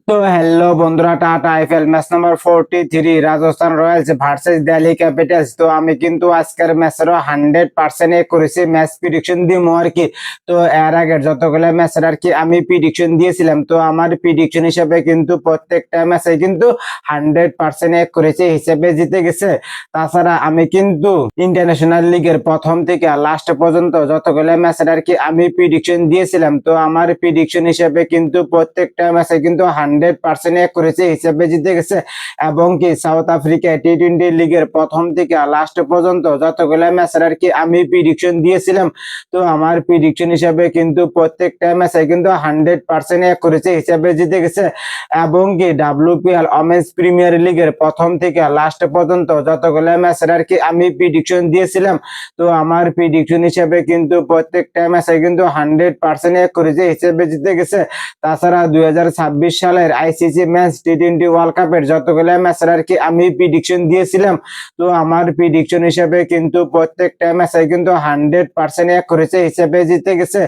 তো হ্যালো বন্ধুরা, tata IPL match number 43 Rajasthan Royals versus Delhi Capitals. তো আমি কিন্তু আজকের ম্যাচেরও 100% করেছি, ম্যাচ প্রিডিকশন দিমু আর কি। তো এর আগে যতগুলো ম্যাচের আর কি আমি প্রিডিকশন দিয়েছিলাম, তো আমার প্রিডিকশন হিসেবে কিন্তু প্রত্যেকটা ম্যাচে কিন্তু 100% করেছি, হিসেবে জিতে গেছে। তাছাড়া আমি কিন্তু ইন্টারন্যাশনাল লিগের প্রথম থেকে লাস্ট পর্যন্ত যতগুলো ম্যাচের আর কি আমি প্রিডিকশন দিয়েছিলাম, তো আমার প্রিডিকশন হিসেবে কিন্তু প্রত্যেকটা ম্যাচে কিন্তু 100% করেছে, হিসেবে জিতে গেছে। এবং কি সাউথ আফ্রিকা টি-20 লিগের প্রথম থেকে লাস্ট পর্যন্ত যতগুলো ম্যাচের আর কি আমি প্রিডিকশন দিয়েছিলাম, তো আমার প্রিডিকশন হিসেবে কিন্তু প্রত্যেকটা ম্যাচে কিন্তু 100% করেছে, হিসেবে জিতে গেছে। এবং কি WPL ওমেন্স প্রিমিয়ার লিগের প্রথম থেকে লাস্ট পর্যন্ত যতগুলো ম্যাচের আর কি আমি প্রিডিকশন দিয়েছিলাম, তো আমার প্রিডিকশন হিসেবে কিন্তু প্রত্যেকটা ম্যাচে কিন্তু 100% করেছে, হিসেবে জিতে গেছে। তাছাড়া 2026 সালের আইসিসি মেন্স টি-20 ওয়ার্ল্ড কাপের যতগুলো ম্যাচের আর কি আমি প্রিডিকশন দিয়েছিলাম, তো আমার প্রিডিকশন হিসেবে কিন্তু প্রত্যেকটা ম্যাচে কিন্তু 100% করেছে, হিসেবে জিতে গেছে।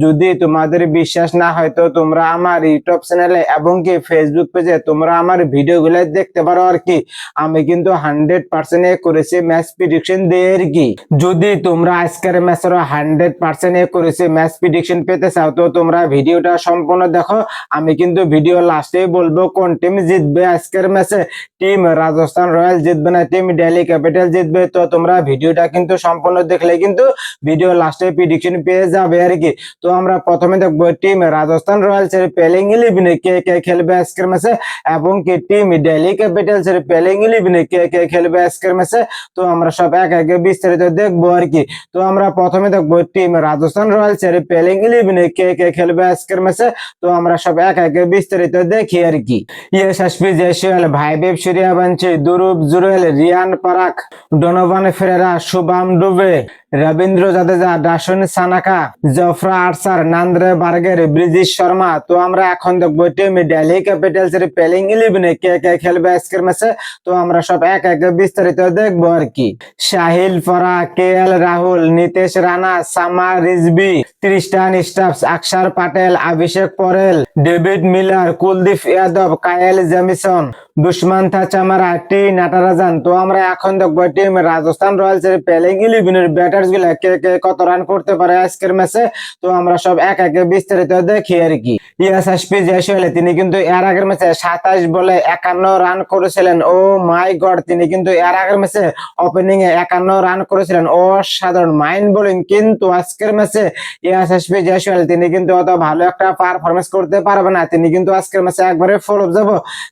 যদি তোমাদের বিশ্বাস না হয় তো তোমরা আমার ইউটিউব চ্যানেলে এবং কি ফেসবুক পেজে তোমরা আমার ভিডিওগুলো দেখতে পারো আর কি। আমি কিন্তু 100% করেছি ম্যাচ প্রিডিকশন দিয়ে আর কি। যদি তোমরা আজকের ম্যাচের 100% করেছি ম্যাচ প্রিডিকশন পেতে চাও, তো তোমরা ভিডিওটা সম্পূর্ণ দেখো। আমি কিন্তু ভিডিও লাস্টে বলবো কোন টিম জিতবে আজকের ম্যাচে। টিম রাজস্থান রয়্যালস জিতবে না টিম দিল্লি ক্যাপিটাল জিতবে, তো তোমরা ভিডিওটা কিন্তু সম্পূর্ণ দেখলে কিন্তু ভিডিও লাস্টে প্রিডিকশন পেয়ে যাবে আর কি। তো আমরা প্রথমে দেখবো টিম রাজস্থান রয়্যালস এর প্লেইং 11 কে কে খেলবে আজকের ম্যাচে, এবং কি টিম দিল্লি ক্যাপিটালস এর প্লেইং 11 কে কে খেলবে আজকের ম্যাচে। তো আমরা সব এক একে বিস্তারিত দেখবো আর কি। তো আমরা প্রথমে দেখবো টিম রাজস্থান রয়্যালস এর প্লেইং 11 কে কে খেলবে আজকের ম্যাচে। তো আমরা সব এক একে বিস্তারিত দেখি আর কি। यशस्वी जायसवाल, ভাইদেব সূর্যবংশী, ধ্রুব জুরেল, রিয়ান পরাগ, Donovan Ferreira, Shubham Dubey, Ravindra Jadeja, Dasun Shanaka, Jofra Archer, Nandre Burger, Brijesh Sharma. তো আমরা এখন দেখবো টিম দিল্লি ক্যাপিটালস এর প্লেইং 11 কে কে খেলবে আজকের ম্যাচে। তো আমরা সব এক একে বিস্তারিত দেখবো আর কি। সাহিল ফরা, KL রাহুল, নিতেশ রানা, সামা Rizvi, Tristan Stubbs, Axar Patel, Abhishek Porel, David Miller, Kuldeep Yadav, Kyle Jamieson, Dushmantha Chameera, T Natarajan. তো আমরা এখন দেখবো টিম রাজস্থান রয়্যালস এর প্লেইং 11 এর ব্যাটার্স গুলা কে কে কত রান করতে পারে আজকের ম্যাচে। তো আমরা সব এক একে বিস্তারিত দেখি আর কি। यशस्वी जायसवाल তিনি কিন্তু এর আগের ম্যাচে 27 বলে 51 রান করেছিলেন। ও মাই গড, তিনি কিন্তু এর আগের ম্যাচে ওপেনিং এ 51 রান করেছিলেন, অসাধারণ মাইন্ড বোলিং। কিন্তু আজকের ম্যাচে यशस्वी जायसवाल তিনি কিন্তু অত ভালো একটা পারফরমেন্স করতে পারবে না, তিনি কিন্তু আজকের ম্যাচে একবারে ফল অফ যাব।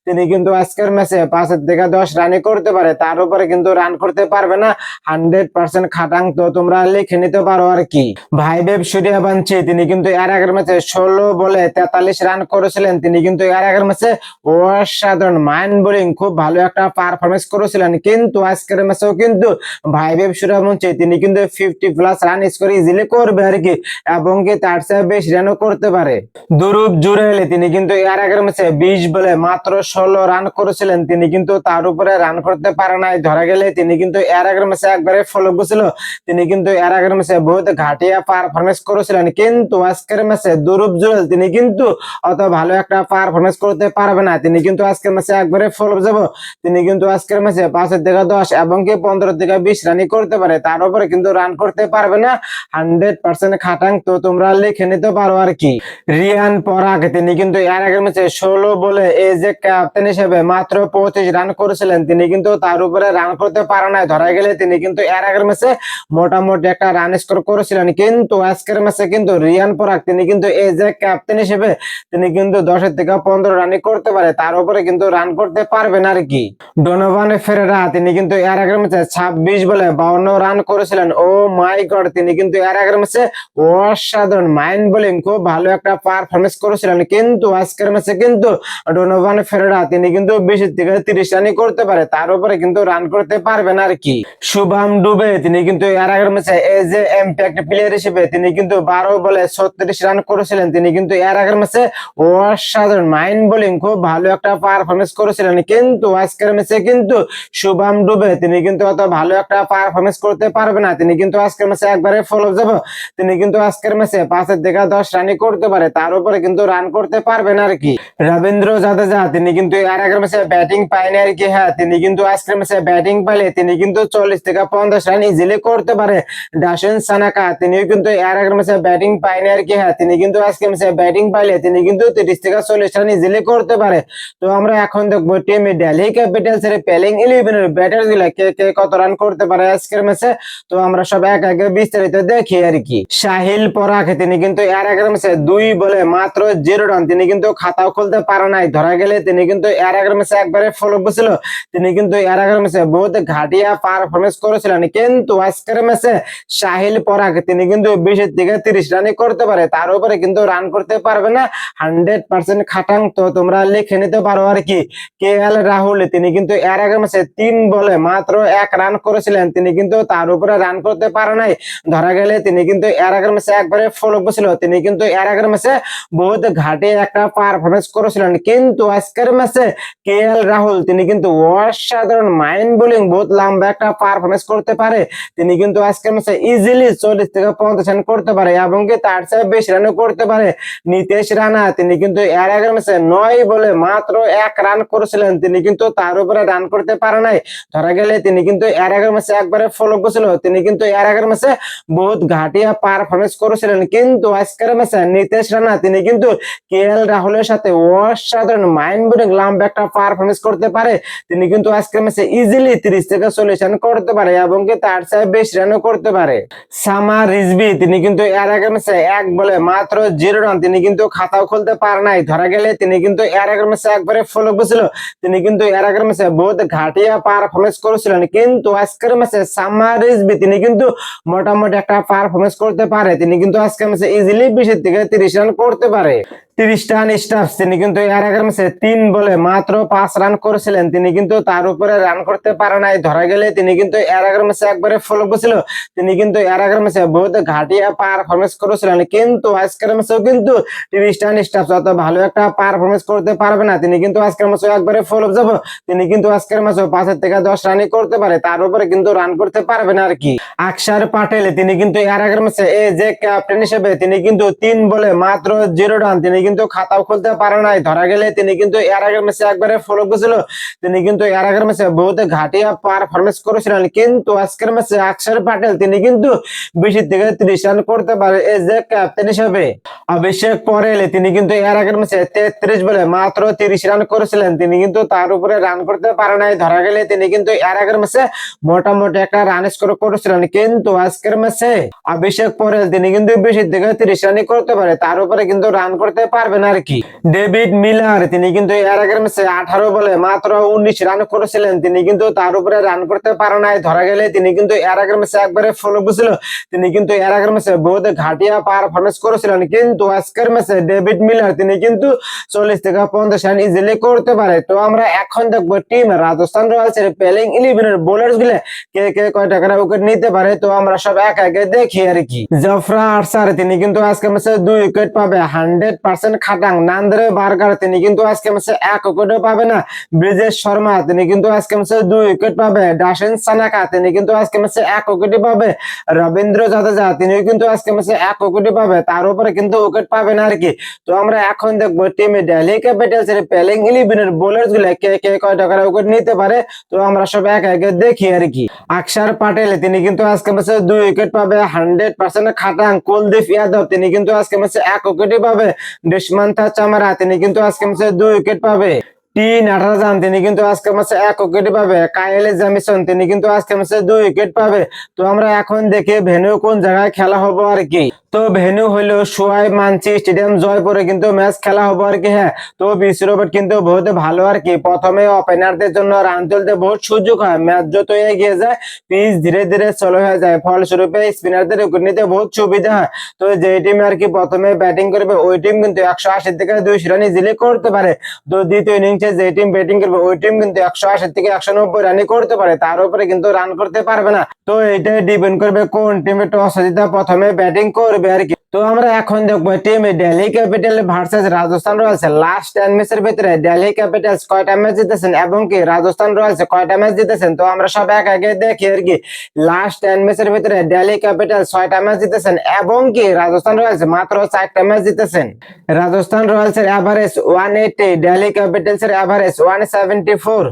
তিনি কিন্তু আজকের ম্যাচে 5 থেকে 10 রানই করতে পারে, তার উপরে কিন্তু রান করতে পারবে না। 100% খাটাং, তো তোমরা লিখে নিতে পারো আর কি। ভাইদেব সূর্যবংশী তিনি কিন্তু এর আগের ম্যাচে 16 বলে 43 রান করেছিলেন, তিনি কিন্তু এর আগের ম্যাচে অসাধারণ মাইন্ড বোলিং, খুব ভালো একটা পারফরমেন্স করেছিলেন। কিন্তু আজকের ম্যাচেও কিন্তু ভাইদেব সূর্যবংশী তিনি কিন্তু 50+ রান স্কোর ইজিলি করবে আর কি, এবং কি তার চেয়ে বেশি রানও করতে পারে। ধ্রুব জুরেল তিনি কিন্তু এর আগের ম্যাচে 20 বলে মাত্র 16 রান করেছিলেন, তিনি কিন্তু তার উপরে রান করতে পারে নাই। ধরা গেলে তিনি কিন্তু এর আগের ম্যাচে একবারে ফলো ছিল, তিনি কিন্তু এর আগের ম্যাচে বহুত ঘাটিয়া পারফরমেন্স করেছিলেন। কিন্তু আজকের ম্যাচে ধ্রুব জুরেল তিনি কিন্তু অত ভালো একটা পারফরমেন্স করতে পারবে না, তিনি কিন্তু আজকের ম্যাচে একবারে ফলো যাব। তিনি কিন্তু আজকের ম্যাচে 5 থেকে 10 এবং কি 15 থেকে 20 রানই করতে পারে, তার উপরে কিন্তু রান করতে পারবে না। 100% খাটাং, তো তোমরা লিখে নিতে পারো আর কি। রিয়ান পরাগ তিনি কিন্তু এর আগের ম্যাচে 16 বলে এজ এ ক্যাপ্টেন হিসেবে মাত্র 25 রান করেছিলেন, তিনি কিন্তু তার উপরে রান করতে পারে নাই। ধরা গেলে তিনি কিন্তু এর আগের ম্যাচে মোটামুটি একটা রান স্কোর করেছিলেন। কিন্তু আজকের ম্যাচে কিন্তু রিয়ান পরাগ তিনি কিন্তু এজ এ ক্যাপ্টেন হিসেবে তিনি কিন্তু 10 থেকে 15 রানই করতে পারে, তার উপরে কিন্তু রান করতে পারবেন আর কি। ডোনোভান ফেরেরা তিনি কিন্তু এর আগের ম্যাচে 26 বলে 52 রান করেছিলেন। ও মাই গড, তিনি কিন্তু এর আগের ম্যাচে অসাধারণ মাইন্ড বোলিং, খুব ভালো একটা পারফরমেন্স করেছিলেন। কিন্তু আজকের ম্যাচে কিন্তু ডোনোভান ফেরেরা তিনি কিন্তু 20 থেকে 30 রানই করতে পারে, তার উপরে কিন্তু রান করতে পারবেন আর কি। শুভম ডুবে তিনি কিন্তু এর আগের আগের ম্যাচে এজ এ ইম্প্যাক্ট প্লেয়ার হিসেবে তিনি কিন্তু 12 বলে 36 রান করেছিলেন। তিনি কিন্তু এর আগের ম্যাচে অসাধারণ মাইন্ড বোলিং খুব ভালো একটা পারফরমেন্স করেছিলেন, কিন্তু আজকের ম্যাচে কিন্তু শুভম ডুবে তিনি কিন্তু অত ভালো একটা পারফরমেন্স করতে পারবে না। তিনি কিন্তু আজকের ম্যাচে একবারে ফলো যাব, তিনি কিন্তু আজকের ম্যাচে 5 থেকে 10 রানই করতে পারে, তার উপরে কিন্তু রান করতে পারবে না আর কি। রবীন্দ্র জাদেজা তিনি কিন্তু এর আগের ম্যাচে ব্যাটিং পায়নি আর কি। হ্যাঁ, তিনি কিন্তু আজকের ম্যাচে ব্যাটিং পাইলে তিনি কিন্তু 40 থেকে 50 রান ইজিলি করতে পারে। ডাসিন সানাকা তিনিও কিন্তু এর আগের ম্যাচে ব্যাটিং পায়নি আর কি। হ্যাঁ, তিনি কিন্তু আজকের ম্যাচে ব্যাটিং পাইলে তিনি কিন্তু 30 থেকে 40 রান ইজিলি করতে পারে। তো আমরা এখন দেখবো টিম দিল্লি ক্যাপিটালস এর প্লেইং 11 এর ব্যাটার গুলা কে কে কত রান করতে পারে আজকের ম্যাচে। তো আমরা সব এক একে বিস্তারিত দেখি আর কি। সাহিল পরাগ তিনি কিন্তু এর আগের ম্যাচে 2 বলে মাত্র 0 রান, তিনি কিন্তু খাতাও খুলতে পারে নাই। ধরা গেলে তিনি কিন্তু এর আগের ম্যাচে একবারে ফলো ছিল, তিনি কিন্তু এর আগের ম্যাচে বহুত ঘাটিয়া পারফরমেন্স করেছিলেন, কিন্তু আজকের ম্যাচে সাহিল পরাগ তিনি কিন্তু 20 থেকে 30 রানই করতে পারে, তার উপরে কিন্তু রান করতে পারবে না। 100% খাটাং। তো তোমরা লিখে নিতে পারো আর কি। KL রাহুল তিনি কিন্তু এর আগের ম্যাচে 3 বলে মাত্র 1 রান করেছিলেন, তিনি কিন্তু তার উপরে রান করতে পারে নাই। ধরা গেলে তিনি কিন্তু এর আগের ম্যাচে একবারে ফলো ছিল, তিনি কিন্তু এর আগের ম্যাচে বহুত ঘাটে একটা পারফরমেন্স করেছিলেন, কিন্তু আজকের ম্যাচে KL রাহুল তিনি কিন্তু অসাধারণ মাইন্ড বোলিং বহুত লম্বা একটা পারফরমেন্স করতে পারে। তিনি কিন্তু আজকের ম্যাচে ইজিলি 40 থেকে 50 রান করতে পারে এবং কি তার চেয়ে বেশি রানও করতে পারে। নীতিশ রানা তিনি কিন্তু এর আগের ম্যাচে 9 বলে মাত্র 1 রান করেছিলেন, তিনি কিন্তু তার উপরে রান করতে পারে নাই। ধরা গেলে তিনি কিন্তু এর আগের ম্যাচে একবারে ফলো ছিল, তিনি কিন্তু এর আগের ম্যাচে বহুত ঘাটিয়া পারফরমেন্স করেছিলেন, কিন্তু আজকের ম্যাচে নীতিশ রানা তিনি কিন্তু KL রাহুলের সাথে অসাধারণ মাইন্ড বোলিং লম্বা একটা পারফরমেন্স করতে পারে। তিনি কিন্তু আজকের ম্যাচে ইজিলি 30 থেকে 40 রান করতে পারে এবং কি তার চেয়ে বেশি রানও করতে পারে। সামা রিজভি তিনি কিন্তু এর আগের ম্যাচে 1 বলে মাত্র 0 রান, তিনি কিন্তু খাতাও খুলতে পারে নাই। ধরা গেলে তিনি কিন্তু এর আগের ম্যাচে একবারে ফলো ছিল, তিনি কিন্তু এর আগের ম্যাচে বহুত ঘাটিয়া পারফরমেন্স করেছিলেন, কিন্তু আজকের ম্যাচে সামা রিজভি তিনি কিন্তু মোটামুটি একটা পারফরমেন্স করতে পারে। তিনি কিন্তু আজকের ম্যাচে ইজিলি 20 থেকে 30 রান করতে পারে। ক্রিস্টান স্টাফস তিনি কিন্তু এর আগের ম্যাচে 3 বলে মাত্র 5 রান করেছিলেন, তিনি কিন্তু তার উপরে রান করতে পারে নাই। ধরা গেলে তিনি কিন্তু এর আগের ম্যাচে একবারে ফলো ছিল, তিনি কিন্তু এর আগের ম্যাচে বহুত ঘাটিয়া পারফরমেন্স করেছিলেন, কিন্তু আজকের ম্যাচেও কিন্তু ক্রিস্টান স্টাফস অত ভালো একটা পারফরমেন্স করতে পারবে না। তিনি কিন্তু আজকের ম্যাচে একবারে ফলো যাব, তিনি কিন্তু আজকের ম্যাচে 5 থেকে 10 রানই করতে পারে, তার উপরে কিন্তু রান করতে পারবে না আর কি। আকসার পাটেল তিনি কিন্তু এর আগের ম্যাচে এই যে ক্যাপ্টেন হিসেবে তিনি কিন্তু 3 বলে মাত্র 0 রান, তিনি কিন্তু খাতাও খুলতে পারে নাই। ধরা গেলে তিনি কিন্তু এর আগের ম্যাচে একবারে ফলো ছিল, তিনি কিন্তু এর আগের ম্যাচে বহুত ঘাটিয়া পারফরমেন্স করেছিলেন, কিন্তু আজকের ম্যাচে আকসার পাটেল তিনি কিন্তু 20 থেকে 30 রান করতে পারে এই যে ক্যাপ্টেন হিসেবে। অভিষেক পরেল তিনি কিন্তু এর আগের ম্যাচে 33 বলে মাত্র 30 রান করেছিলেন, তিনি কিন্তু তার উপরে রান করতে পারে নাই। ধরা গেলে তিনি কিন্তু এর আগের ম্যাচে মোটামুটি একটা রান স্কোর করেছিলেন, কিন্তু আজকের ম্যাচে অভিষেক পরেল তিনি কিন্তু 20 থেকে 30 রানই করতে পারে, তার উপরে কিন্তু রান করতে পারবে না আর কি। ডেভিড মিলার তিনি কিন্তু এর আগের ম্যাচে 18 বলে মাত্র 19 রান করেছিলেন, তিনি কিন্তু তার উপরে রান করতে পারে নাই। ধরা গেলে তিনি কিন্তু এর আগের ম্যাচে একবারে ফলো ছিল, তিনি কিন্তু এর আগের ম্যাচে বহুত ঘাটিয়া পারফরমেন্স করেছিলেন, কিন্তু আজকের ম্যাচে ডেভিড মিলার তিনি কিন্তু 40 থেকে 50 রান ইজিলি করতে পারে। তো আমরা এখন দেখবো টিম রাজস্থান রয়্যালস এর প্লেইং 11 এর বোলার্স গুলো কে কে কয়টা করে উইকেট নিতে পারে। তো আমরা সব এক একে দেখি আর কি। জফরা আর্চার তিনি কিন্তু আজকে ম্যাচে 2 উইকেট পাবে, 100% খাটাং। নান্দ্রে বার্গার তিনি কিন্তু আজকে ম্যাচে 1 উইকেটও পাবে না। ব্রিজেশ শর্মা তিনি কিন্তু আজকে ম্যাচে 2 উইকেট পাবে। ডাসিন সানাকা তিনি কিন্তু আজকে ম্যাচে 1 উইকেটই পাবে। রবীন্দ্র জাদেজা তিনিও কিন্তু আজকে ম্যাচে 1 উইকেটই পাবে, তার উপরে কিন্তু উইকেট পাবে না আর কি। তো আমরা এখন দেখবো টিমে দিল্লি ক্যাপিটালস এর প্লেইং 11 এর বোলার্স গুলো কে কে কয়টা করে উইকেট নিতে পারে। তো আমরা সব এক একে দেখি আর কি। আকসার পাটেল তিনি কিন্তু আজকে ম্যাচে 2 উইকেট পাবে, 100% খাটাং। কুলদীপ যাদব তিনি কিন্তু আজকে ম্যাচে 1 উইকেটই পাবে। দুষ্মন্ত চামারা তিনি কিন্তু আজকে ম্যাচে 2 উইকেট পাবে। নাটরাজান তিনি কিন্তু আজকে ম্যাচে 1 উইকেট পাবে। কাইল জেমিসন তিনি কিন্তু আজকে ম্যাচে 2 উইকেট পাবে। তো আমরা এখন দেখি ভেন্যু কোন জায়গায় খেলা হবে আর কি। তো ভেন্যু হলো সোয়াই মানসি স্টেডিয়াম জয়পুরে কিন্তু ম্যাচ খেলা হবে আর কি। হ্যাঁ, তো বিসি রোবট কিন্তু বহুত ভালো আর কি। প্রথমে ওপেনারদের জন্য রান তুলতে বহুত সুযোগ হয়, ম্যাচ যত এগিয়ে যায় পিচ ধীরে ধীরে স্লো হয়ে যায়, ফলস্বরূপে স্পিনারদের উইকেট নিতে বহুত সুবিধা হয়। তো যে টিম আর কি প্রথমে ব্যাটিং করবে ওই টিম কিন্তু 180 থেকে 200 রান ইজিলি করতে পারে। তো দ্বিতীয় ইনিংস ইনিংসে যে টিম ব্যাটিং করবে ওই টিম কিন্তু 180 থেকে 190 রানই করতে পারে, তার উপরে কিন্তু রান করতে পারবে না। তো এটা ডিপেন্ড করবে কোন টিমে টস জিতে প্রথমে ব্যাটিং করবে আর কি। তো আমরা এখন দেখবো team Delhi capital versus Rajasthan Royals. Last 10 ম্যাচের ভিতরে দিল্লি ক্যাপিটালস কয়টা ম্যাচ জিতেছেন এবং কি রাজস্থান রয়্যালস কয়টা ম্যাচ জিতেছেন। তো আমরা সব এক আগে দেখি আর কি। লাস্ট 10 ম্যাচের ভিতরে দিল্লি ক্যাপিটালস 6টা ম্যাচ জিতেছেন এবং কি রাজস্থান রয়্যালস মাত্র 4টা ম্যাচ জিতেছেন। রাজস্থান রয়্যালস এর এভারেজ 180, দিল্লি ক্যাপিটালস এর এভারেজ 174।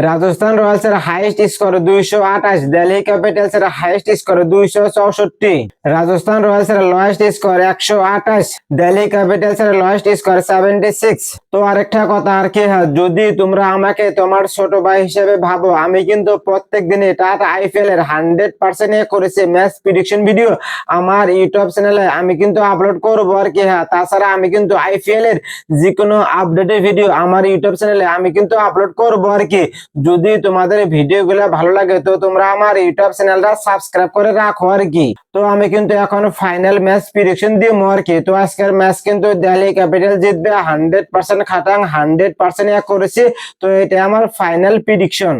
রাজস্থান রয়্যালস এর হাইয়েস্ট স্কোর 228, দিল্লি ক্যাপিটালস এর হাইয়েস্ট স্কোর 264। রাজস্থান রয়্যালস এর লোয়েস্ট স্কোর 128, দিল্লি ক্যাপিটালস এর লোয়েস্ট স্কোর 76। তো আরেকটা কথা আর কি, যদি তোমরা আমাকে তোমার ছোট ভাই হিসেবে ভাবো, আমি কিন্তু প্রত্যেক দিনে টাটা আইপিএল এর 100% করেছি ম্যাচ প্রেডিকশন ভিডিও আমার ইউটিউব চ্যানেলে আমি কিন্তু আপলোড করবো আর কি। তাছাড়া আমি কিন্তু আইপিএল এর যে কোনো আপডেটের ভিডিও আমার ইউটিউব চ্যানেলে আমি কিন্তু আপলোড করবো আর কি। যদি তোমাদের ভিডিওগুলো ভালো লাগে তো তোমরা আমার ইউটিউব চ্যানেলটা সাবস্ক্রাইব করে রাখো আর কি। তো আমি কিন্তু এখন ফাইনাল ম্যাচ প্রেডিকশন দিব আর কি। তো আজকের ম্যাচ কিন্তু দিল্লি ক্যাপিটাল জিতবে 100% খাটাং 100% করেছি। তো এটা আমার ফাইনাল প্রেডিকশন।